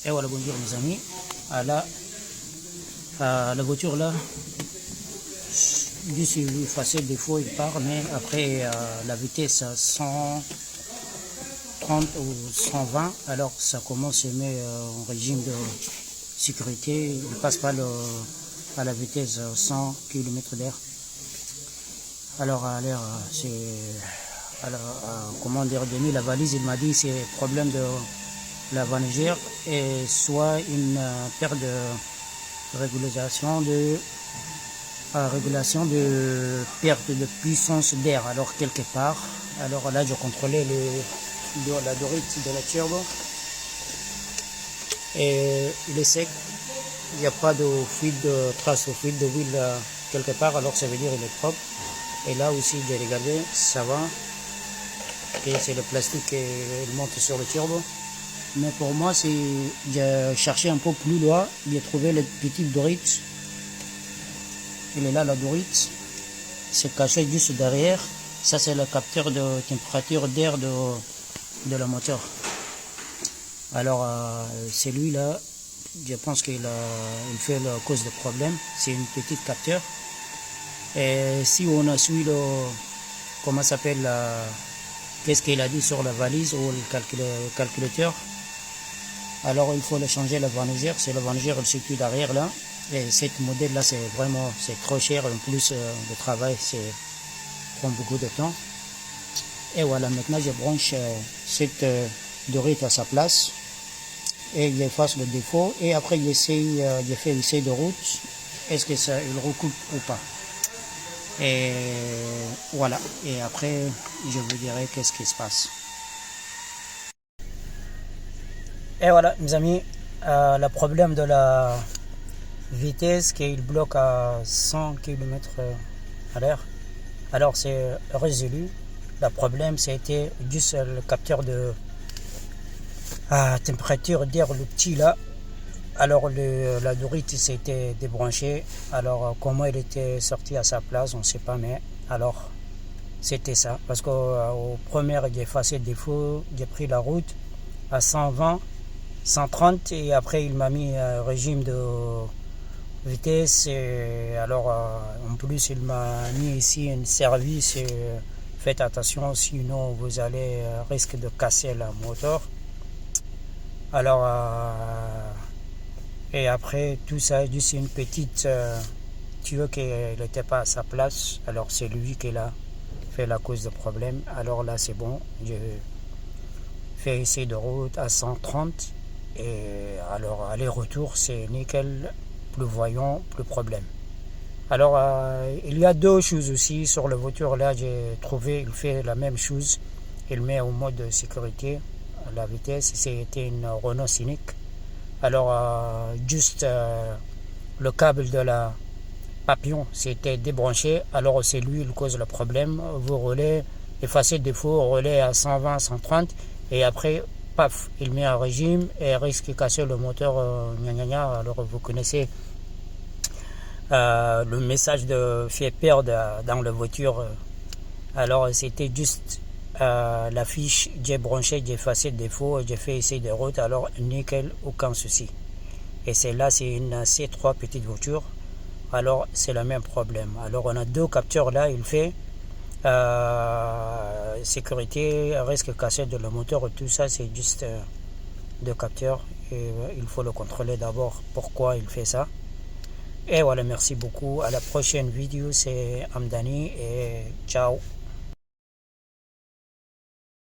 Et voilà, bonjour mes amis. Là, la voiture là, juste il lui faisait des fois il part, mais après la vitesse à 130 ou 120, alors ça commence à se mettre en régime de sécurité. Il ne passe pas à la vitesse 100 km/h. Alors à l'air, c'est comment dire, Denis, la valise, il m'a dit c'est problème de la vanigère et soit une perte de régulation de perte de puissance d'air. Alors quelque part, alors là je contrôlais la durite de la turbo et il est sec, il n'y a pas de fuite de trace ou fuite de huile quelque part, alors ça veut dire il est propre. Et là aussi j'ai regardé, ça va, et c'est le plastique qui monte sur le turbo. Mais pour moi, j'ai cherché un peu plus loin, j'ai trouvé le petit durite. Il est là, la durite. C'est caché juste derrière. Ça, c'est le capteur de température d'air de la moteur. Alors, celui-là, je pense qu'il fait la cause de problème. C'est une petite capteur. Et si on a suivi comment ça s'appelle, qu'est-ce qu'il a dit sur la valise ou le calculateur, alors il faut le changer la vanigère. C'est la vanigère, elle se situe derrière là. Et cette modèle là, c'est trop cher. En plus, le travail, prend beaucoup de temps. Et voilà, maintenant je branche cette durite à sa place. Et il efface le défaut. Et après, je fais l'essai de route. Est-ce que il recoupe ou pas? Et voilà. Et après, je vous dirai qu'est-ce qui se passe. Et voilà, mes amis, le problème de la vitesse qu'il bloque à 100 km/h. Alors c'est résolu. Le problème c'était juste le capteur de température d'air, le petit là. Alors la durite s'était débranchée. Alors comment il était sorti à sa place, on ne sait pas, mais alors c'était ça. Parce qu'au premier j'ai effacé le défaut, j'ai pris la route à 120. 130 et après il m'a mis un régime de vitesse et alors en plus il m'a mis ici un service et faites attention sinon vous allez risque de casser la moteur. Alors et après tout ça juste une petite tuyau qui n'était pas à sa place, alors c'est lui qui a fait la cause de problème. Alors là c'est bon, je fais essai de route à 130. Et alors aller-retour c'est nickel, plus voyant, plus problème. Alors il y a deux choses aussi sur la voiture là, j'ai trouvé, il fait la même chose, il met au mode de sécurité la vitesse, c'était une Renault Scenic. Alors juste le câble de la papillon s'était débranché, alors c'est lui qui cause le problème. Vous roulez, effacez le défaut, relais à 120, 130 et après paf, il met un régime et risque de casser le moteur. Alors vous connaissez le message de fait perdre dans la voiture. Alors c'était juste la fiche, j'ai branché, j'ai effacé le défaut, j'ai fait essai de route, alors nickel, aucun souci. Et celle-là c'est une C3 petite voiture, alors c'est le même problème. Alors on a deux capteurs là, il fait sécurité, risque cassé de le moteur, tout ça c'est juste deux capteurs et il faut le contrôler d'abord pourquoi il fait ça. Et voilà, merci beaucoup, à la prochaine vidéo, c'est Amdani et ciao.